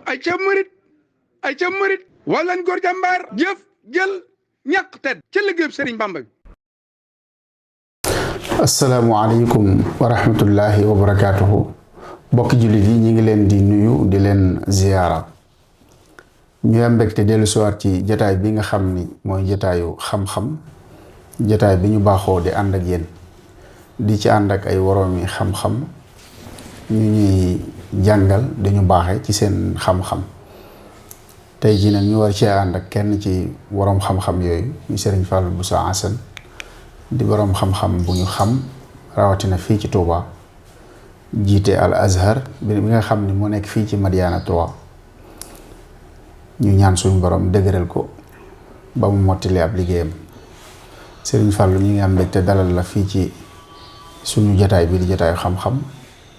ay ca murit walan góor jàmbaar jëf jël ñàkk tedd ca liggéeyub Sëriñ Bamba bi. asalaamualeykum wa rahmatullahi wa barakaatuhu. bokki jullit yi ñi ngi leen di nuyu di leen ziyaara. ñu am mbégte dellu siwaat ci jataay bi nga xam ni mooy jataayu xam-xam, jataay bi ñu baaxoo di ànd ak yéen di ci ànd ak ay woroomi xam-xam ñu ñuy jàngal dañu baaxe ci seen xam-xam. tey jii nag ñu war cee ànd ak kenn ci woroom xam-xam yooyu ñu Sëriñ Fallou Bousso Assane di boroom xam-xam bu ñu xam rawatina fii ci Touba, jiite Al Azhar bi nga xam ni moo nekk fii ci Madiana 3. ñu ñaan suñu borom dëgëral ko ba mu mottali ab liggéeyam. Sëriñ Fallou ñu ngi am mbégte dalal la fii ci suñu jataay bi di jataayu xam-xam.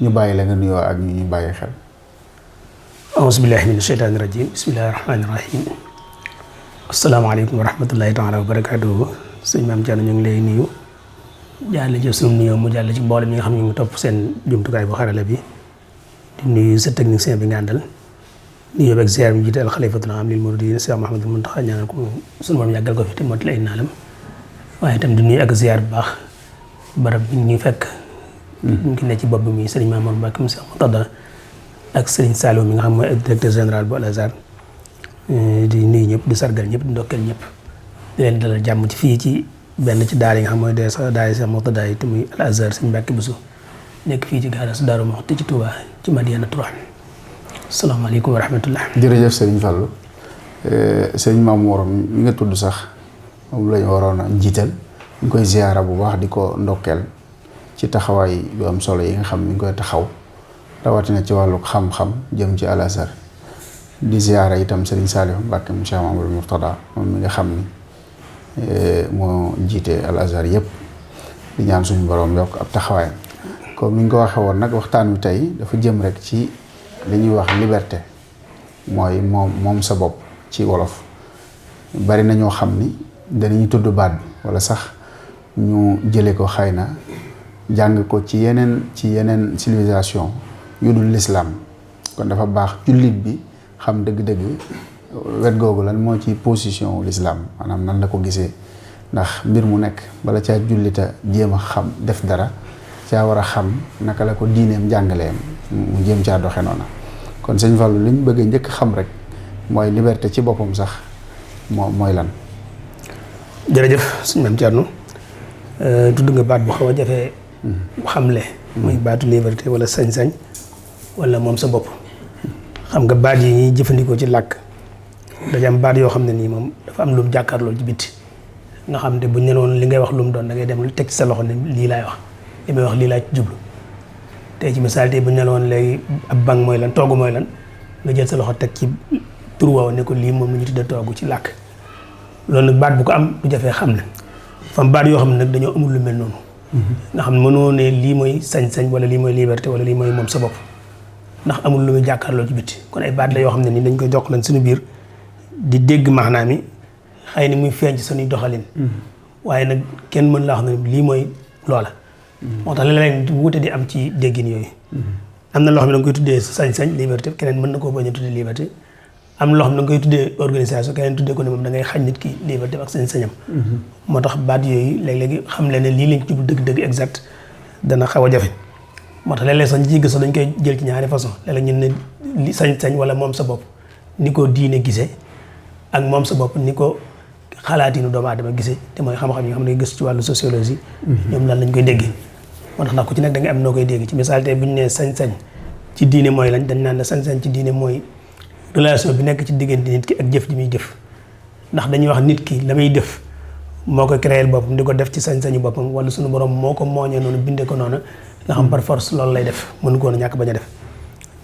ñu bàyyi la nga nuyoo ak ñu bàyyi xel. auzu billahi mina sheytaani rajim bismillahi rahmaani rahim. asalaamaaleykum wa rahmatullahi taala wa barakaatuhu. sëñ Maam Thierno ñu ngi lay nuyu jàll ci suñu nuyoo mu jàll ci mboolem ñi nga xam ne ñu ngi topp seen jumtukaay bu xarala bi di nuyu sa technicien bi nga àndal nuyoo beeg ziar bi jiite al xalifatul aam lil muridin Cheikh Mouhamadou Mountakha ñaanal ko suñu moom yàggal ko fi te mottali ay naalam waaye itam di nuyu ak ziar bu baax barab bi ñu fekk ñu ngi ne ci bopp bi muy sëriñ Mamour Mbacke mu Cheikh Moutada ak sëriñ Saliou mi nga xam mooy directeur général bu Al Azhar di nuyu ñëpp di sargal ñëpp di ndokkeel ñëpp di leen dalal jàmm ci fii ci benn ci daara yi nga xam mooy daara Cheikh Moutada yi te muy Al Azhar sëriñ Mbacke Bousso nekk fii ci gaara su Daaru Muxti ci Touba ci Madiana 3. asalaamaaleykum wa rahmatullah. jërëjëf sëriñ Fallou. sëriñ Mamour mi nga tudd sax moom lañu waroon a jiital ñu koy ziyaara bu baax di ko ndokkeel ci taxawaay yu am solo yi nga xam ni ñu koy taxaw rawatina ci wàllu xam-xam jëm ci Al Azhar di ziyaara itam sëriñ Saliou Mbacke mu Cheikh Mamadou Mourtada moom mi nga xam ni moo jiite Al Azhar yëpp di ñaan suñu borom yokk ab taxawaayam. comme ni ñu ko waxee woon nag waxtaan wi tey dafa jëm rek ci li ñuy wax liberté mooy moom sa bopp ci wolof. bari na ñoo xam ni danañu tudd baat bi walla sax ñu jële ko xëy na jàng ko ci yeneen civilisation yu dul lislaam kon dafa baax jullit bi xam dëgg-dëgg wet googu lan moo ci position lislaam maanaam nan la ko gisee ndax mbir mu nekk bala caa jullita jéem a xam def dara caa war a xam naka la ko diineem jàngaleem mu jéem caa doxe noona. kon sëñ Fallou li ñu bëgg njëkk xam rek mooy liberté ci boppam sax mooy lan. jërëjëf sëñ Maam Thierno tudd nga baat bu xaw a jafe xamle muy baatu liberté wala sañ-sañ wala moom sa bopp. xam nga baat yi ñuy jëfandikoo ci làkk dañu am baat yoo xam ne nii moom dafa am lu mu jàkkaarloo ci bitti nga xam ne bu ñu ne woon li ngay wax lu mu doon da ngay dem teg ci sa loxo ne lii laay wax li may wax lii laa ci jublu. tey ci misaal tey bu ñu ne woon léegi ab banc mooy lan toogu mooy lan nga jël sa loxo teg ci tur woowu ne ko lii moom la ñu tuddee toogu ci làkk. loolu nag baat bu ko am du jafee xam ne fam baat yoo xam ne nag dañoo amul lu mel noonu. nga xam ne mënoo ne lii mooy sañ-sañ wala lii mooy liberté wala lii mooy moom sa bopp ndax amul lu muy jàkkaarloo ci bitti kon ay baat la yoo xam ne nii dañ koy jox lan suñu biir di dégg maanaam yi xëy na muy feeñ ci suñuy doxalin. waaye nag kenn mën laa wax ne lii mooy loola. moo tax léeg-léeg wuute di am ci déggin yooyu. am na loo xam ne da nga koy tuddee sañ-sañ liberté keneen mën na koo bañ a tuddee liberté am na loo xam ne da nga koy tuddee organisation keneen tuddee ko ne moom da ngay xañ nit ki liberté ak sañ-sañam. moo tax baat yooyu léeg-léegi xam le ne lii lañ ci jublu dëgg-dëgg exact dana xaw a jafe. moo tax léeg-léeg sax ñu ciy gëstu dañ koy jël ci ñaari façon léeg-léeg ñu ne li sañ-sañ wala moom sa bopp ni ko diine gisee ak moom sa bopp ni ko xalaatinu doomu aadama gisee te mooy xam-xam yi nga xam ne gëstu ci wàllu sociologie. ñoom lan lañ koy déggee. moo tax ndax ku ci nekk da nga am noo koy dégg ci misaal tey bu ñu nee sañ-sañ ci diine mooy lañ dañ naan ne sañ-sañ ci diine mooy relation bi nekk ci diggante nit ki ak jëf ji muy jëf ndax dañuy wax nit ki la muy def moo ko créer boppam di ko def ci sañ-sañu boppam wala suñu borom moo ko mooñee noonu bindee ko noonu nga xam par force loolu lay def mënu ko woon ñàkk bañ a def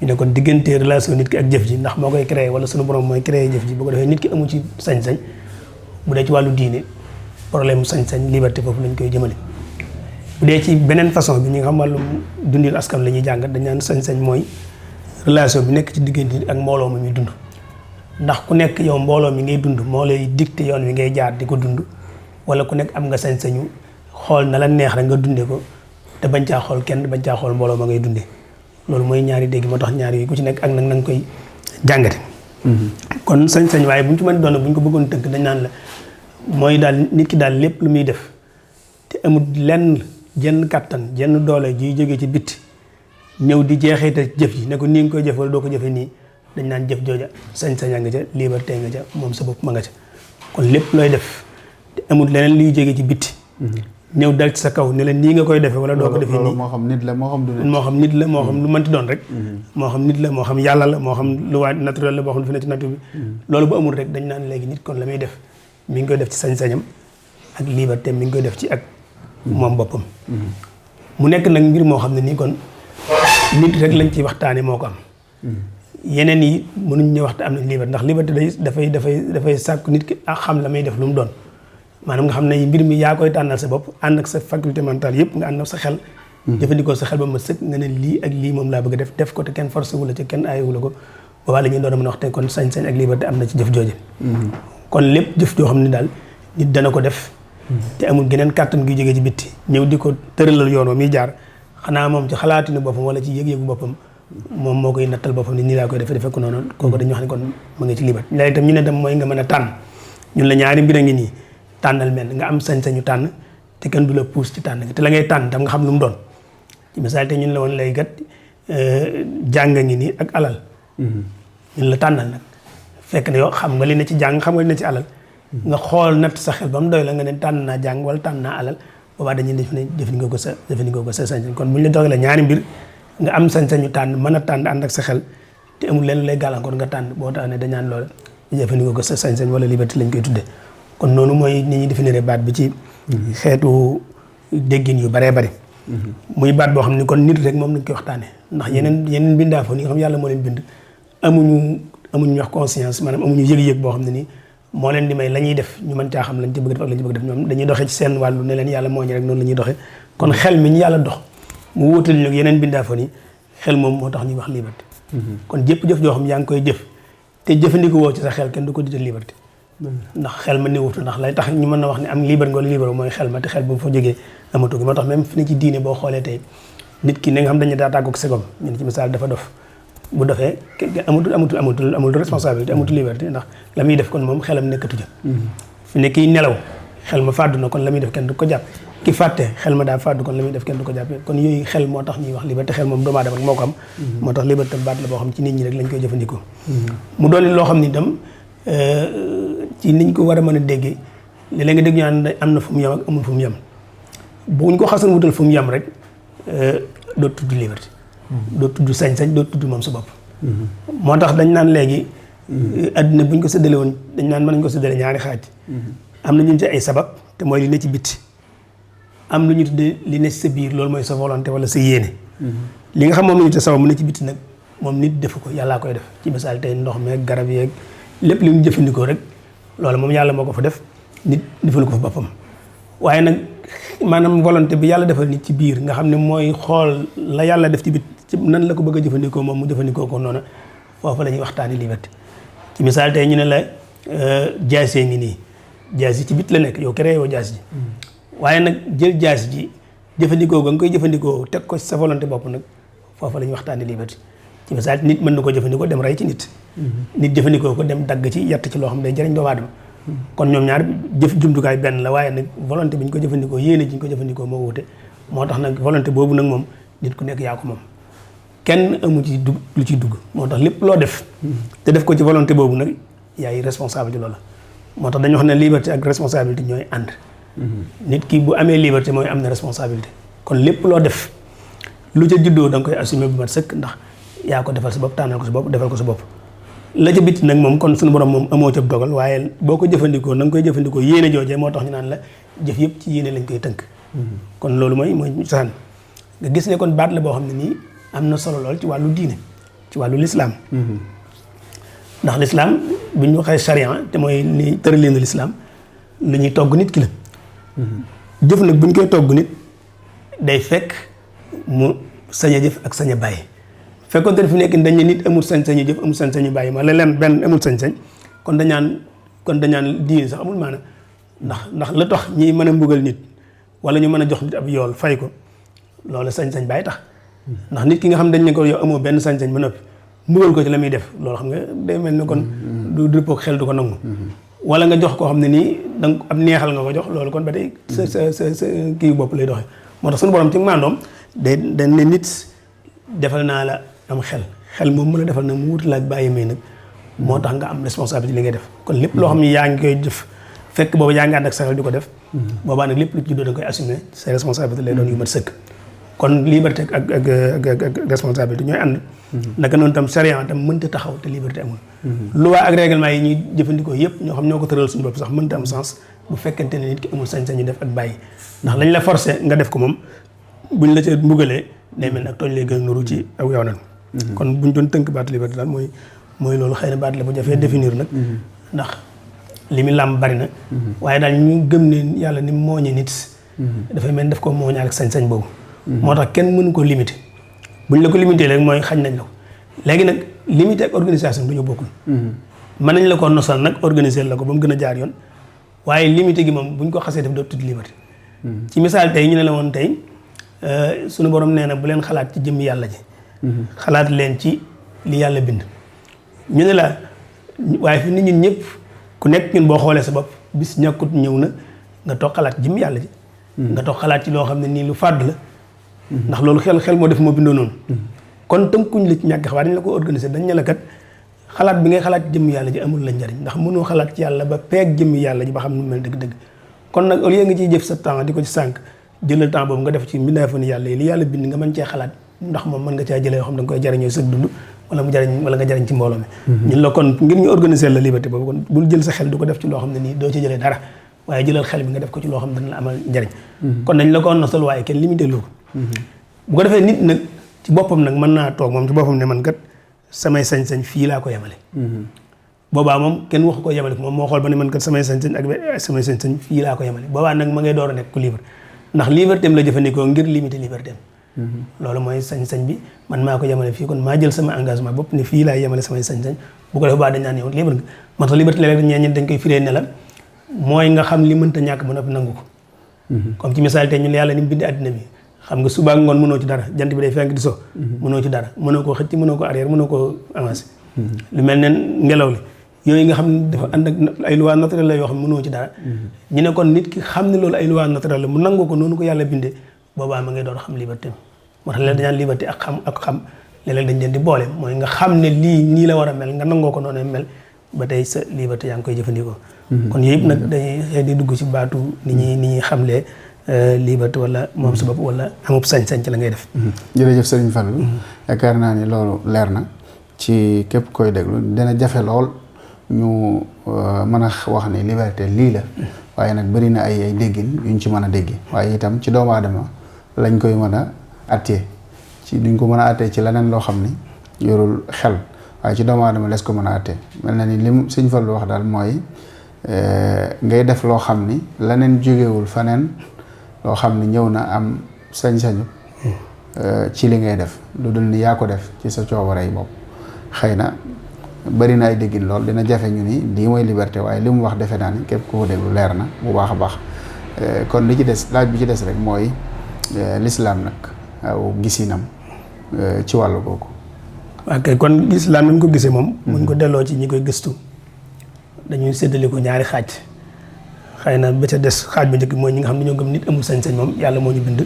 ñu ne kon diggante relation nit ki ak jëf ji ndax moo koy créer wala suñu borom mooy créer jëf ji boo ko defee nit ki amu ci sañ-sañ bu dee ci wàllu diine problème mu sañ-sañ liberté foofu lañ koy jëmale. bu dee ci beneen façon bi ñi nga xam wàllum dundin askan la ñuy jàngat dañ naan sañ-sañ mooy relation bi nekk ci diggante nit ak mbooloo mi muy dund ndax ku nekk yow mbooloo mi ngay dund moo lay dicté yoon wi ngay jaar di ko dund wala ku nekk am nga sañ-sañu xool na la neex rek nga dundee ko te bañ caa xool kenn bañ caa xool mbooloo ma ngay dundee loolu mooy ñaari dégg moo tax ñaari yi ku ci nekk ak nag na nga koy jàngate. kon sañ-sañ waaye bu ñu ci mën doon bu ñu ko bëggoon tënk dañ naan la mooy daal nit ki daal lépp lu muy def te amul lenn jenn kàttan jenn doole ji jógee ci bitti ñëw di jeexite jëf yi ne ko nii nga koy jëf wala doo ko jëfe nii dañ naan jëf jooja sañ-saña nga ca liberté nga ca moom sa bopp ma nga ca kon lépp looy def te amul leneen luy jógee ci bitti ñëw dal ci sa kaw ne la nii nga koy defee wala doo ko defee nii moo xam nit la moo xam du nit moo xam nit la moo xam lu mënti doon rek moo xam nit la moo xam yàlla la moo xam lu waa naturel la boo xam ne fi ne ci nature bi loolu bu amul rek dañ naan léegi nit kon la muy def mi ngi koy def ci sañ-sañam ak liberté mi ngi koy def ci ak moom boppam mu nekk nag mbir moo xam ne nii kon nit rek lañ ci waxtaane moo ko am yeneen yi mënuñ ñu waxta am nañ liberté ndax liberté dafay sàkku nit ki ak xam la may def lu mu doon maanaam nga xam ne mbir mi yaa koy tànnal sa bopp ànd ak sa faculté mentale yëpp nga ànd ak sa xel jëfandikoo sa xel ba ma sëkk nga ne lii ak lii moom laa bëgg a def ko te kenn forcé wu la ci kenn aayewu la ko boobaa la ñuy doon a mën a wax te kon sañ-sañ ak liberté am na ci jëf jooje kon lépp jëf joo xam ne daal nit dana ko def te amul geneen kàttan gi jógee ci bitti ñëw di ko tëralal yoon wa muy jaar xanaa moom ci xalaatinu boppam wala ci yëg-yëgu boppam moom moo koy nattal boppam ni nii laa koy defee ko noonu kooku dañuy wax ne kon mu ngi ci liberté léegi itam ñu ne tam mooy nga mën a tànn ñun la ñaari mbir a ngi nii tànnal mel nga am sañ-sañu tànn te kenn du la pousse ci tànn te la ngay tànn tam nga xam lu mu doon ci misaal te ñun la woon lay gat jàng ngi nii ak alal ñun la tànnal nag fekk na yow xam nga li ne ci jàng xam nga li ne ci alal nga xool natt sa xel ba mu doy la nga ne tànn naa jàng wala tànn naa alal boobaa dañuy def ne jëfandikoo ko sa sañ-sañ kon bu ñu la dogalee ñaari mbir nga am sañ-sañu tànn mën a tànn ànd ak sa xel te amul leen lay gàllankoor nga tànn boo tax ne dañaan lool jëfandikoo ko sa sañ-sañ wala liberté lañ koy tuddee kon noonu mooy ni ñuy définir baat bi ci xeetu déggin yu baree bari muy baat boo xam ne kon nit rek moom lañ koy waxtaane ndax yeneen bindaafoon yi nga xam yàlla moo leen bind amuñu wax conscience maanaam amuñu yëg-yëg boo xam ne nii moo leen di may la ñuy def ñu mën caa xam lañ ci bëgg def ak lañ ci bëgg def ñoom dañuy doxee ci seen wàllu ne leen yàlla moo ñu rek noonu la ñuy doxee kon xel mi ñu yàlla dox mu wóotal ñu yeneen bindaafoon yi xel moom moo tax ñuy wax liberté kon jëpp jëf joo xam yaa ngi koy jëf te jëfandikoo woo ci sa xel kenn du ko dite liberté ndax xel ma néewutu ndax lay tax ñu mën a wax ne am libre nga wala libre mooy xel ma te xel bu mu fa jógee amatu gi moo tax même fi ne ci diine boo xoolee tey nit ki ne nga xam dañu daa tàggoog segom ñu ne ci misaal dafa dof bu dofee amatul responsabilité amatul liberté ndax la muy def kon moom xelam nekkatu ja fi ne kiy nelaw xel ma fàddu na kon la muy def kenn du ko jàpp ki fàtte xel ma daa fàddu kon la muy def kenn du ko jàpp kon yooyu xel moo tax ñuy wax liberté xel moom doomu aadama moo ko am moo tax liberté baat la boo xam ci nit ñi rek lañ koy jëfandikoo mu doon loo xam ni itam ci niñ ko war a mën a déggee léeg-léeg nga dégg ñu naan am na fu mu yem ak amul fu mu yem buñ ko xasan wutal fu mu yem rek doo tudd liberté doo tudd sañ-sañ doo tudd moom sa bopp moo tax dañ naan léegi adduna buñ ko séddale woon dañ naan mën nañ ko séddale ñaari xaaj am na ñu ci ay sabab te mooy li ne ci bitti am lu ñu tuddee li ne ci sa biir loolu mooy sa volonté wala sa yéene li nga xam moom la ñu te sabab mu ne ci bitti nag moom nit defu ko yàllaa koy def ci misaal tey ndox meeg garab yeeg lépp li ñu jëfandikoo rek loolu moom yàlla moo ko fa def nit defal ko fa boppam waaye nag maanaam volonté bi yàlla defal nit ci biir nga xam ne mooy xool la yàlla def ci bit ci nan la ko bëgg a jëfandikoo moom mu jëfandikoo ko noonu foofu la ñuy waxtaani liberté ci misaal tey ñu ne la jaasee ngi nii jaas yi ci bit la nekk yow créé yow jaas ji waaye nag jël jaas ji jëfandikoo ga nga koy jëfandikoo teg ko ci sa volonté bopp nag foofu la ñuy waxtaani liberté ci misaal nit mën na ko jëfandikoo dem rey ci nit nit jëfandikoo ko dem dagg ci yatt ci loo xam ne day jëriñ doomu aadama kon ñoom ñaar jëf jumtukaay benn la waaye nag volonté bi ñu ko jëfandikoo yéene ji ñu ko jëfandikoo moo wuute moo tax nag volonté boobu nag moom nit ku nekk yaa ko moom kenn amu ci dugg lu ciy dugg moo tax lépp loo def te def ko ci volonté boobu nag yaay responsable ci loola moo tax dañu wax ne liberté ak responsabilité ñooy ànd nit ki bu amee liberté mooy am na responsabilité kon lépp loo def lu ca juddoo da nga koy assumer bu mat sëkk ndax yaa ko defal sa bopp tànnal ko sa bopp defal ko sa bopp la ca bitti nag moom kon suñu borom moom amoo ca dogal waaye boo ko jëfandikoo na nga koy jëfandikoo yéene joojee moo tax ñu naan la jëf yëpp ci yéene lañ koy tënk kon loolu mooy cosaan nga gis ne kon baat la boo xam ne nii am na solo lool ci wàllu diine ci wàllu lislaam ndax lislaam bu ñu waxee charia te mooy ni tëraleenu lislaam lu ñuy togg nit ki la jëf nag bu ñu koy togg nit day fekk mu sañ a jëf ak sañ a bàyyi fekkoon te fi nekk dañ ne nit amul sañ-sañu jëf amul sañ-sañu bàyyi ma la leen benn amul sañ-sañ kon dañaan diine sax amul maana ndax la tax ñiy mën a mbugal nit wala ñu mën a jox nit ab yool fay ko loolu sañ-sañ bàyyi tax ndax nit ki nga xam dañ ne ko yow amoo benn sañ-sañ ba noppi mbugal ko ci la muy def loolu xam nga day mel ni kon du dëppoo xel du ko nangu wala nga jox koo xam ne nii danga ab neexal nga ko jox loolu kon ba tey sa kii bopp lay doxee moo tax suñu borom ci maandoom dañ ne nit defal naa la am xel moom mën a defal nag mu wuti la ak bàyyi may nag moo tax nga am responsabilité li ngay def kon lépp loo xam ne yaa ngi koy def fekk boobu yaa ngi ànd ak sa xel di ko def boobaa nag lépp lu ci juddoo da nga koy assumer sa responsabilité lay doon yu mat sëkk kon liberté ak responsabilité ñooy ànd naka noonu tam charia tam mënta taxaw te liberté amul loi ak règlement yi ñuy jëfandikoo yëpp ñoo xam ñoo ko tëral suñu bopp sax mënta am sens bu fekkente ne nit ki amul sañ-sañu def ak bàyyi ndax lañ la forcé nga def ko moom buñ la ca mbugalee day mel nag tooñ lay gën a nuru ci aw yoonal kon buñ doon tënk baatu liberté daal mooy loolu xëy na baat la bu jafee définir nag ndax li mu làmb bari na waaye daal ñu gëm ne yàlla ni mooñe nit dafay mel daf ko mooñaal ak sañ-sañ boobu moo tax kenn mënu ko limité buñ la ko limité léegi mooy xañ nañ la ko léegi nag limité ak organisation du ñu bokkul mën nañ la ko nosal nag organiser la ko ba mu gën a jaar yoon waaye limité gi moom buñ ko xasee def doo tudd liberté ci misaal tey ñu ne la woon tey suñu borom nee na bu leen xalaat ci jëmm yàlla ji xalaat leen ci li yàlla bind ñu ne la waaye fi nit ñun ñëpp ku nekk ñun boo xoolee sa bopp bis ñàkkut ñëw na nga toog xalaat jëmm yàlla ji nga toog xalaat ci loo xam ne nii lu fàdd la ndax loolu xel moo def moo bindoo noonu kon tënkuñ la ci ñàkk xabaar dañ la ko organiser dañ ne la kat xalaat bi ngay xalaat jëmm yàlla ji amul la njariñ ndax mënoo xalaat ci yàlla ba peeg jëmm yàlla ji ba xam nu mel dëgg-dëgg kon nag au lieu nga ciy jëf sa temps di ko ci sànq jëlal temps boobu nga def ci mbindaafani yàlla yi li yàlla bind nga mën cee xalaat ndax moom mën nga caa jëlee yoo xam da nga koy jariñoo sëg dund wala nga jariñ ci mbooloo mi ñun la kon ngir ñu organiser la liberté boobu kon bul jël sa xel du ko def ci loo xam ne nii doo ci jëlee dara waaye jëlal xel bi nga def ko ci loo xam ne dana la amal njariñ kon dañ la ko nosal waaye kenn limité loo ko bu ko defee nit nag ci boppam nag mën naa toog moom ci boppam ne man kat samay sañ-sañ fii laa ko yemale boobaa moom kenn waxu ko yemale moom moo xool ba ne man kat samay sañ-sañ ak samay sañ-sañ fii laa ko yemale boobaa nag ma ngay door a nekk ku libre ndax liberté am la jëfandikoo ngir limiter liberté am loolu mooy sañ-sañ bi man maa ko yemale fii kon maa jël sama engagement bopp ne fii laa yemale samay sañ-sañ bu ko defee baa dañ naan yow libre nga moo tax liberté léeg-léeg ñeen dañ koy firee ne la mooy nga xam li mënta ñàkk ba noppi nangu ko comme ci misaal tey ñu ne yàlla ni mu bindi àddina bi xam nga suba ak ngoon mënoo ci dara jant bi day fenk di so mënoo ci dara mënoo koo xëcc mënoo ko arrière mënoo koo avancé lu mel ne ngelaw li yooyu nga xam ne dafa ànd ak ay loi naturelle la yoo xam ne mënoo ci dara ñu ne kon nit ki xam ne loolu ay loi naturelle la mu nangu ko noonu ko yàlla bindee boobaa ma ngay doon xam liberté moo tax léeg dañaan liberté ak xam léeg-léeg dañ leen di boole mooy nga xam ne lii nii la war a mel nga nangoo ko noonu mel ba tey sa liberté yaa ngi koy jëfandikoo kon yooyu yëpp nag dañuy xëy di dugg ci baatu ni ñuy xamlee liberté wala moom sa bopp wala amub sañ-sañ ci la ngay def jërëjëf Serigne Fallou yaakaar naa ni loolu leer na ci képp koy déglu dina jafe lool ñu mën a wax ni liberté lii la waaye nag bëri na ay déggin yuñ ci mën a déggi waaye itam ci doomu aadama lañ koy mën a attee ci duñ ko mën a attee ci leneen loo xam ni yorul xel waaye ci doomu aadama les ko mën a attee mel na ni lim Serigne Fallou wax daal mooy ngay def loo xam ni leneen jógewul faneen loo xam ni ñëw na am sañ-sañu ci li ngay def lu dul ni yaa ko def ci sa coobarey bopp xëy na bari na ay déggin lool dina jafe ñu ni lii mooy liberté waaye li mu wax defe naa ni képp ku ko déglu leer na bu baax a baax kon li ci des laaj bi ci des rek mooy lislaam nag aw gisinam ci wàllu googu. ok kon lislaam ni mu ko gisee moom muñ ko delloo ci ñi koy gëstu dañuy séddale ko ñaari xaaj xëy na ba ca des xaaj ba njëkk mooy ñi nga xam ne ñoo gëm nit amul sañ-sañ moom yàlla moo ñu bind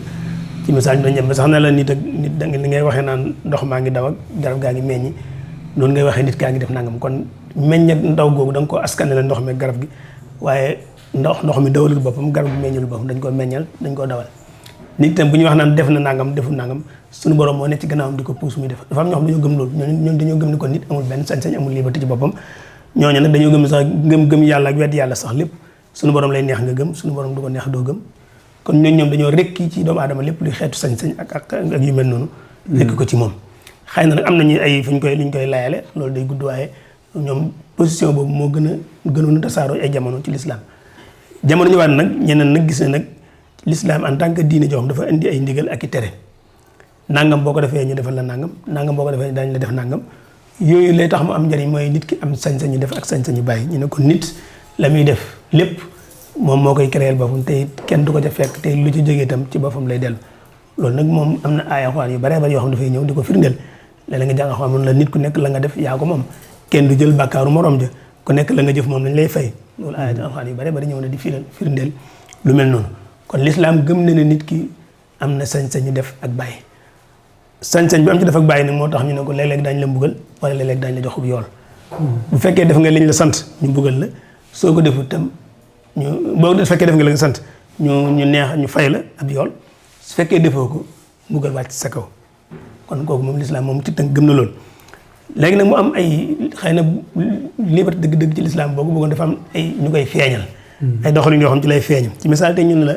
ci misaal ñu doon ñem ba sax na la nit ak nit da li ngay waxee naan ndox maa ngi daw ak garab gaa ngi meññi noonu ngay waxee nit kaa ngi def nangam kon meññ ak ndaw googu da nga ko askane la ndox mi garab gi waaye ndox mi dawalul boppam garab gi meññalul boppam dañ ko meññal dañ koo dawal nit tam bu ñuy wax naan def na nangam deful nangam suñu borom moo nekk ci gannaawam di ko puus muy def dafa am ñoo xam dañoo gëm loolu ñoom dañoo gëm ni kon nit amul benn sañ-sañ amul liberté ci boppam ñooñu nag dañoo gëm sax gëm yàlla ak wedd yàlla sax lépp suñu borom lay neex nga gëm suñu borom du ko neex doo gëm kon ñoom dañoo rekki ci doomu aadama lépp luy xeetu sañ-sañ ak yu mel noonu rekk ko ci moom xëy na nag am nañu ay luñ koy layale loolu day gudd waaye ñoom position boobu moo gënoon a tasaaroo ay jamono ci lislaam jamono ñëwaat nag ñeneen nag gis ne nag lislaam en tant que diine joo xam dafa indi ay ndigal ak i tere nangam boo ko defee ñu defal la nangam boo ko defee daañu la def nangam yooyu lay tax mu am njëriñ mooy nit ki am sañ-sañu def ak sañ-sañu bàyyi ñu ne ko nit la muy def lépp moom moo koy créer boppam te kenn du ko ca fekk te lu ci jógee itam ci boppam lay dellu loolu nag moom am na ay alxuraan yu bare bare yoo xam dafay ñëw di ko firndeel léeg-léeg nga jàng alxuraan mun la nit ku nekk la nga def yaa ko moom kenn du jël bàkkaaru morom ja ku nekk la nga jëf moom lañ lay fay loolu ayat alxuraan yu bare bari ñëw na di firndeel lu mel noonu kon lislaam gëm na ne nit ki am na sañ-sañu def ak bàyyi sañ-sañ bi am ci def ak bàyyi nag moo tax ñu ne ko léeg-léeg daañu la mbugal wala léeg-léeg daañu la jox yool bu fekkee def nga liñ la sant ñu mbugal la soo ko defut tam boo fekkee def nga la nga sant ñu neex ñu fay la ab yool su fekkee defoo ko mbugal wàcc sa kaw kon kooku moom lislaam moom ci tënk gëm na loolu léegi nag mu am ay xëy na liberté dëgg-dëgg ci lislaam boobu bëggoon dafa am ay ñu koy feeñal ay doxalin yoo xam ci lay feeñ ci misaal te ñun la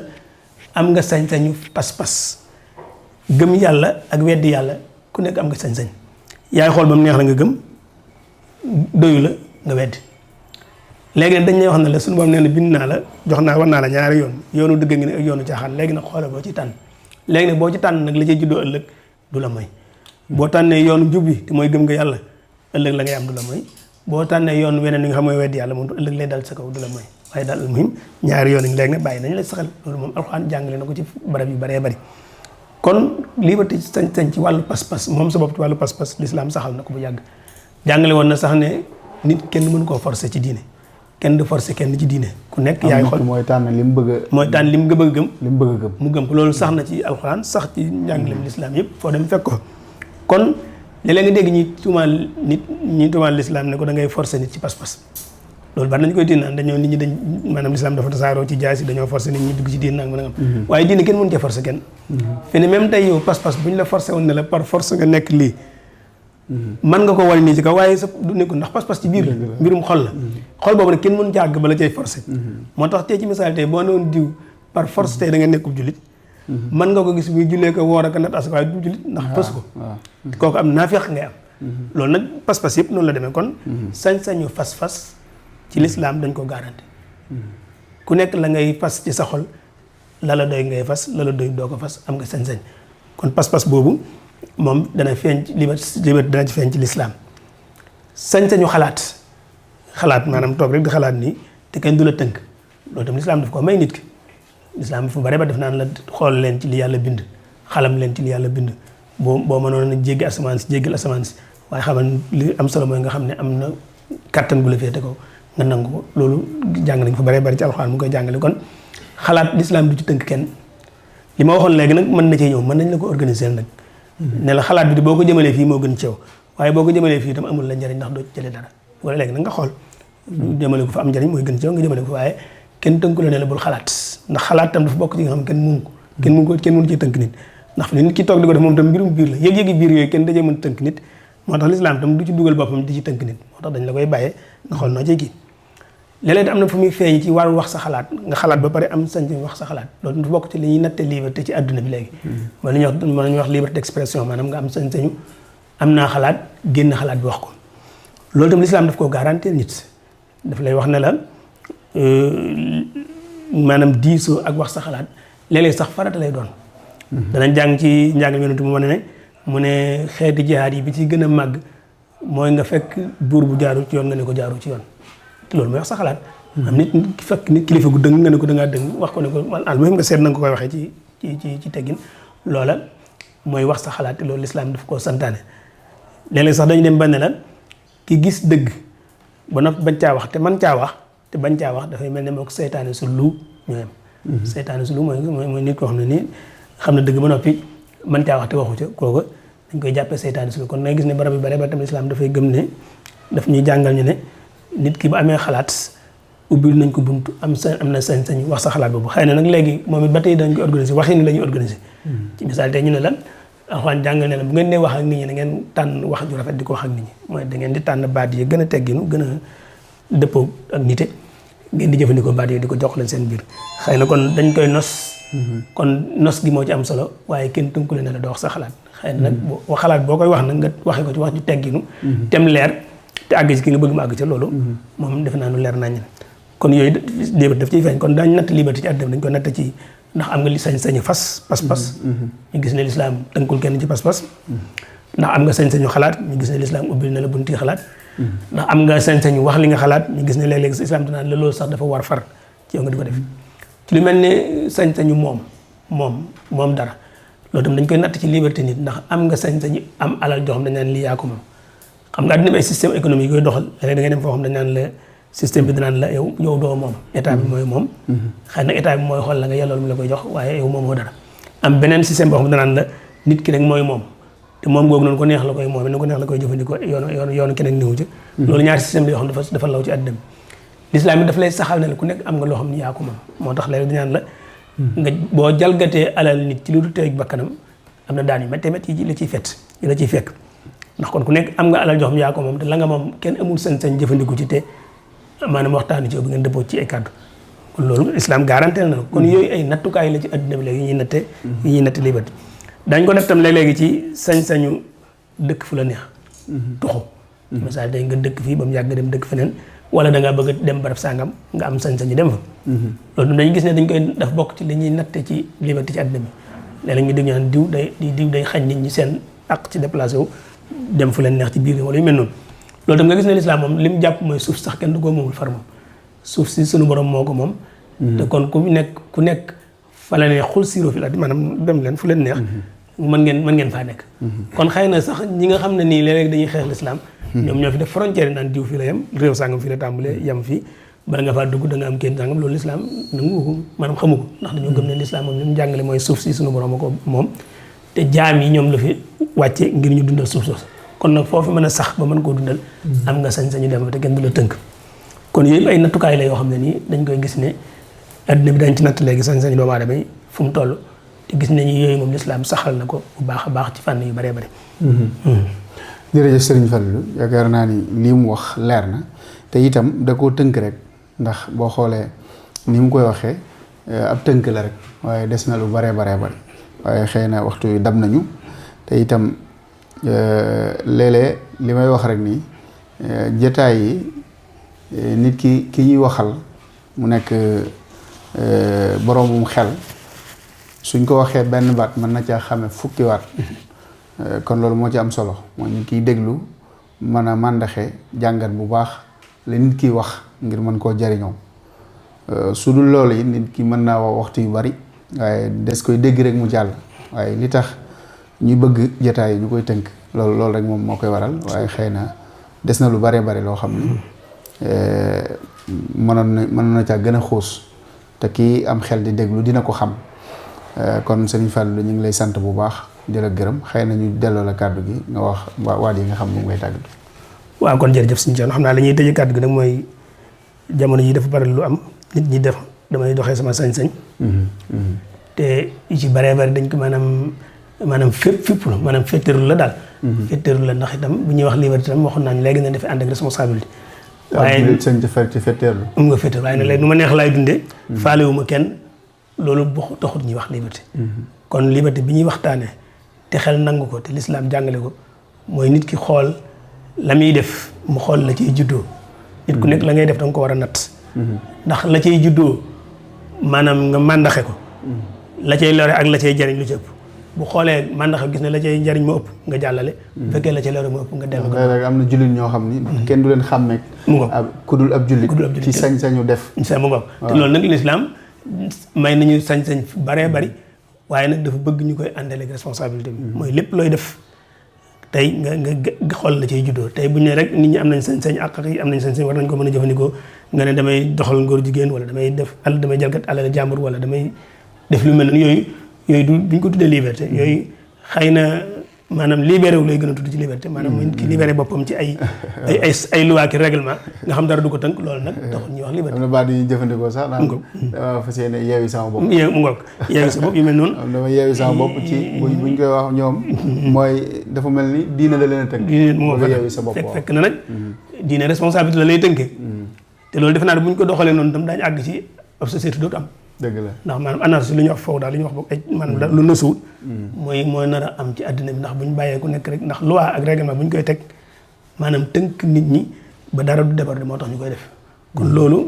am nga sañ-sañu pas-pas gëm yàlla ak weddi yàlla ku nekk am nga sañ-sañ yaay xool ba mu neex la nga gëm doyu la nga weddi léegi nag dañ lay wax ne la suñu borom nee na bind naa la jox naa war naa la ñaari yoonu dëgg ngi ne ak yoonu caaxaan léegi nag xoolal boo ci tànn léegi nag boo ci tànn nag la cay juddoo ëllëg du la mooy boo tànnee yoonu njub bi te mooy gëm nga yàlla ëllëg la ngay am du la mooy boo tànnee yoon weneen yi nga xam mooy weddi yàlla moom ëllëg lay dal sa kaw du la mooy waaye daal muhim ñaari yoon yi léegi nag bàyyi nañ la saxal loolu moom alxuraan jàngale na ko ci barab yu baree bari kon liberté sañ-sañ ci wàllu pas-pas moom sa bopp ci wàllu pas-pas lislaam saxal na ko bu yàgg jàngale woon na sax ne nit kenn mënu koo forcer ci diine kenn du forcer kenn ci diine ku nekk yaay xool mooy tànn li mu bëgg mooy tànn li mu bëgg a gëm li mu bëgg a gëm mu gëm ko loolu sax na ci alxuraan sax ci njàngaleem lislaam yëpp foo dem fekk ko kon léeg-léeg nga dégg ñi tuumaal lislaam ne ko da ngay forcer nit ci pas-pas loolu bari nañu koy diin naan dañoo nit ñi dañ maanaam lislaam dafa tasaaroo ci jaasi dañoo forcer nit ñi dugg ci diin nag mën a am waaye diine kenn mënu cee forcer kenn fi ne même tey yow pas-pas bu ñu la forcer woon ne la par force nga nekk lii mën nga ko wal nii ci kaw waaye sa du nekkul ndax pas-pas ci biir mbirum xol la xol boobu nag kenn mënu jàgg bala cay forcer moo tax tey ci misaal tey boo newoon diw par force tey da nga nekkub jullit mën nga ko gis muy jullee ko woor ak nat as waaye du jullit ndax fës ko kooku am naafeq ngay am loolu nag pas-pas yëpp noonu la demee kon sañ-sañu fas-fas ci lislaam dañ ko garanti ku nekk la ngay fas ci sa xol la la doy ngay fas la la doy doo ko fas am nga sañ-sañ kon pas-pas boobu moom dana feeñ ci liberté dana ci feeñ ci lislaam sañ-sañu xalaat maanaam toog rek di xalaat nii te kenn du la tënk loolu tam lislaam daf ko may nit ki lislaam fu bare ba def naan la xool leen ci li yàlla bind xalam leen ci li yàlla bind boo mënoon a jéggi asamaan si jéggal asamaan si waaye xamal li am solo mooy nga xam ne am na kàttan gu la féete ko nga nangu ko loolu jàng nañ fa bare bari ci alxuraan mu ngi koy jàngale kon xalaat lislaam du ci tënk kenn li ma waxoon léegi nag mën na cee ñëw mën nañ la ko organiser nag ne la xalaat bi di boo ko jëmalee fii moo gën ci yow waaye boo ko jëmalee fii itam amul la njariñ ndax doo ci jëlee dara wala léegi nag nga xool jëmale ko fa am njariñ mooy gën ci yow nga jëmale ko waaye kenn tënku la ne la bul xalaat ndax xalaat tam dafa bokk ci nga xam kenn mënu ci tënk nit ndax fi ne nit ki toog di ko def moom tam mbirum biir la yëg-yëgi biir yooyu kenn dajee mën tënk nit moo tax lislaam tam du ci dugal boppam di ci tënk nit moo tax dañ la koy bàyyee nga xool noo ciy kii léeg-léeg am na fu muy feeñ ci wàllu wax sa xalaat nga xalaat ba pare am sañ wax sa xalaat loolu dafa bokk ci li ñuy natte liberté ci àdduna bi léegi mooy li ñuy wax liberté d'expression maanaam nga am sañ-sañu am naa xalaat génn xalaat bi wax ko loolu tam lislaam daf koo garantir nit daf lay wax ne la maanaam diisoo ak wax sa xalaat léeg-léeg sax farata lay doon danañ jàng ci njàngal yonent mu wane ne mu ne xeeti jihaad yi bi ci gën a màgg mooy nga fekk buur bu jaaru ci yoon nga ne ko jaaru ci yoon loolu mooy wax sa xalaat am nit fekk nit kilifa gu dëng nga ne ko dangaa dëng wax ko ne ko almuhim nga seet na nga ko koy waxee ci teggin loola mooy wax sa xalaat te loolu lislaam daf koo santaane léeg-léeg sax dañu dem ba ne la ki gis dëgg ba noppi bañ caa wax te man caa wax te bañ caa wax dafay mel ne moo ko seytaane su lu ñooyam seytaane su lu mooy nit koo xam ne nii xam ne dëgg ba noppi man caa wax te waxu ca kooku dañ koy jàppee seytaane su lu kon ngay gis ne barab yu bare ba tamit lislaam dafay gëm ne daf ñuy jàngal ñu ne nit ki bu amee xalaat ubbil nañ ko buntu am na sañ-sañ wax sa xalaat boobu xëy na nag léegi moom it ba tey dañ koy organiser waxi ni la ñuy organiser ci misaal tey ñu ne la alxuraan jàngal ne la bu ngeen dee wax ak nit ñi da ngeen tànn wax ju rafet di ko wax ak nit ñi mooy da ngeen di tànn baat yi gën a tegginu gën a dëppoo ak nite ngeen di jëfandikoo baat yi di ko jox leen seen biir xëy na kon dañ koy nos kon nos gi moo ci am solo waaye kenn tënkule ne la doo wax sa xalaat xëy na nag xalaat boo koy wax nag nga waxee ko ci wax ju tegginu tem leer te àgg ci ki nga bëgg mu àgg ca loolu moom defe naa nu leer nañ kon yooyu liberté daf ciy feeñ kon daañu natt liberté ci àddina dañ ko natt ci ndax am nga li sañ-sañu pas-pas ñu gis ne lislaam tënkul kenn ci pas-pas ndax am nga sañ-sañu xalaat ñu gis ne lislaam ubbil na la bunti xalaat ndax am nga sañ-sañu wax li nga xalaat ñu gis ne léeg-léeg lislaam danaan la loolu sax dafa war far ci yow nga di ko def ci lu mel ne sañ-sañu moom dara loolu tam dañ koy natt ci liberté nit ndax am nga sañ-sañ am alal joo xam dañ naan lii yaa ko moom xam nga àddina bi ay système économique yooyu doxal léeg-léeg da ngay dem foo xam dañ naan la système bi danaan la yow doo moom état bi mooy moom xëy na état bi mooy xool la nga yellool mu la koy jox waaye yow moomoo dara am beneen système boo xam danaan la nit ki rek mooy moom te moom googu noonu ko neex la koy moom nu ko neex la koy jëfandikoo yoonu keneen niwu ci loolu ñaari système la yoo xam dafa law ci àddina bi l'islam bi daf lay saxal ne la ku nekk am nga loo xam ni yaa ko moom moo tax léegi dañaan la nga boo jalgatee alal nit ci lu dul teeg bakkanam am na daan yu métti métti yi la ciy fekk ndax kon ku nekk am nga alal joo xam yaa ko moom te la nga moom kenn amul sañ-sañ jëfandiku ci te maanaam waxtaanu ci bi ngeen dëppoo ci ay kàddu kon loolu islam garantel na kon yooyu ay nattukaay la ci àddina bi léegi yi ñuy natte liberté dañ ko def tam léeg-léegi ci sañ-sañu dëkk fu la neex tuxu misaal day nga dëkk fii ba mu yàgg dem dëkk feneen wala da ngaa bëgg a dem barab sàngam nga am sañ-sañu dem fa loolu dañu gis ne dañ koy daf bokk ci li ñuy natte ci liberté ci àddina bi léeg-léeg ñu dégg ñu naan diw day xañ nit ñi seen ak ci déplacé wu dem fu leen neex ci biir wala yu mel noonu loolu tam nga gis ne lislaam moom li mu jàpp mooy suuf sax kenn du ko moomul far moom suuf si sunu borom moo ko moom te kon ku nekk fa la ne xul siiroo fi la maanaam dem leen fu leen neex mën ngeen faa nekk kon xëy na sax ñi nga xam ne nii léeg-léeg dañuy xeex lislaam ñoom ñoo fi def frontière yi naan diw fii la yem réew sàngam fii la tàmbalee yem fii bala nga faa dugg da nga am kenn sàngam loolu lislaam nangu ko maanaam xamu ko ndax dañoo gëm ne lislaam moom li mu jàngale mooy suuf si sunu borom ko moom te jaam yi ñoom la fi wàcce ngir ñu dundal suuf soosu kon nag foofu mën a sax ba mën koo dundal am nga sañ-sañu dem te kenn du la tënk kon yooyu ay nattukaay la yoo xam ne nii dañ koy gis ne adduna bi dañ ci natt léegi sañ-sañu doomu aadama yi fu mu toll te gis nañu yooyu moom lislaam saxal na ko bu baax a baax ci fànn yu bëree bëri jërëjëf Serigne Fallou yaakaar naa ni lii mu wax leer na te itam da koo tënk rek ndax boo xoolee ni mu koy waxee ab tënk la rek waaye des na lu baree bëri waaye xëy na waxtu yu dab nañu te itam léeg-léeg li may wax rek nii jataay yi nit ki ñuy waxal mu nekk boroomum xel suñ ko waxee benn baat mën na caa xame fukki waat kon loolu moo ci am solo mooy nit kiy déglu mën a màndaxe jàngat bu baax la nit kiy wax ngir mën koo jariñoo su dul loolu yi nit ki mën naa wax waxtu yu bari waaye des koy dégg rek mu jàll waaye li tax ñuy bëgg jotaay yi ñu koy tënk loolu rek moom moo koy waral waaye xëy na des na lu bare bari loo xam ni mënoon na caa gën a xuus te kii am xel di déglu dina ko xam kon Serigne Fallou ñu ngi lay sant bu baax di la gërëm xëy na ñu delloo la kàddu gi nga wax waat yi nga xam moom ngay tàggatu. waaw kon jërëjëf suñu Thierno xam naa la ñuy tëjee kàddu gi nag mooy jamono ji dafa bari lu am nit ñi def damay doxee sama sañ-sañ. te yu ci baree bari dañ ko maanaam fépp la maanaam féeteerlu la daal. féeteerlu la ndax itam bu ñuy wax liberté tam waxoon naa ne léegi na dafay ànd ak responsabilité. waaye sañ ci féeteerlu. am nga féeteerlu waaye nag léegi nu ma neex laay dundee. faalewuma kenn loolu boo taxut ñuy wax liberté. kon liberté bi ñuy waxtaanee te xel nangu ko te lislaam jàngale ko mooy nit ki xool la muy def mu xool la ciy juddoo. nit ku nekk la ngay def danga ko war a natt. ndax la cay juddoo maanaam nga màndaxe ko. la cay lore ak la cay jariñ lu ci ëpp. bu xoolee màndaxe gis ne la cay njariñ moo ëpp nga jàllale. bu fekkee la cay lore moo ëpp nga dellu ko. am na jullit ñoo xam ni. kenn du leen xàmmeek. mu ngoog ku dul ab jullit. ci sañ-sañu def. mu ngoog te loolu nag lislaam may nañu sañ-sañ baree bari waaye nag dafa bëgg ñu koy àndale ak responsabilité bi. mooy lépp looy def tey nga xool la cay juddoo tey bu ñu ne rek nit ñi am nañ sañ-sañ ak am nañ sañ-sañ war nañ ko mën a jëfandikoo nga ne damay doxal ngóor jigéen wala damay jalgat alal jàmbur wala damay def lu mel noonu yooyu du ñu ko tuddee liberté yooyu xëy na maanaam libéré wu lay gën a tudd ci liberté maanaam mu ki libéré boppam ci ay loi ki règlement nga xam dara du ko tënk loolu nag taxul ñuy wax liberté. am na baat yu ñuy jëfandikoo sax dama fas yéene yeewi sama bopp. mu ngoog yeewi sa bopp yu mel noonu. am dama yeewi sama bopp ci buñ koy wax ñoom. mooy dafa mel ni diine la leen a tënk. diine mu ngoog yeewi sa bopp fekk na nag. diine responsabilité la lay tënkee. te loolu defe naa ne bu ñu ko doxalee noonu tam daañu àgg ci ab société dootu am. dëgg la ndax maanaam anarchie lu ñuy wax foofu daal li ñuy wax boog ay maanaam lu nësuwut mooy nar a am ci àddina bi ndax bu ñu bàyyee ku nekk rek ndax loi ak règlement bu ñu koy teg maanaam tënk nit ñi ba dara du déborder moo tax ñu koy def kon loolu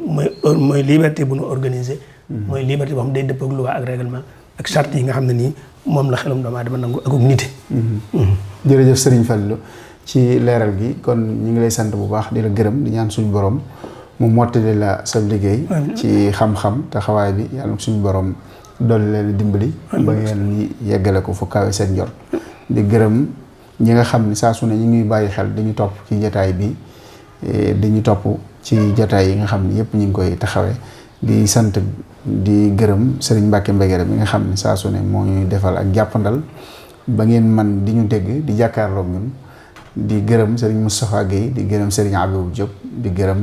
mooy liberté bu ñu organiser mooy liberté boo xam day dëpp ak loi ak règlement ak charte yi nga xam ne nii moom la xelum doomu aadama nangu ak nite. jërëjëf Serigne Fallou ci leeral gi kon ñu ngi lay sant bu baax di la gërëm di ñaan suñu borom mu mottali la sa liggéey ci xam-xam taxawaay bi yàlla suñu borom dolli leen dimbali ba ngeen yeggale ko fu kawe seen njort di gërëm ñi nga xam ne saa su ne ñu ngi bàyyi xel dañu topp ci jataay bi dañu topp ci jataay yi nga xam ne yëpp ñu ngi koy taxawee di sant di gërëm Serigne Mbacke Mbegere mi nga xam ne saa su ne moo ñuy defal ak jàppandal ba ngeen man di ñu dégg di jàkkaarloog ñun di gërëm Serigne Moustapha Guèye di gërëm Serigne Abibou Diop di gërëm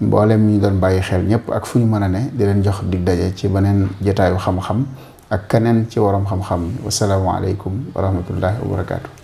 mboolem ñu doon bàyyi xel ñëpp ak fu ñu mën a ne di leen jox dig daje ci beneen jataayu xam-xam ak keneen ci waroom xam-xam wasalaamaaleykum wa rahmatullahi wa barakaatu.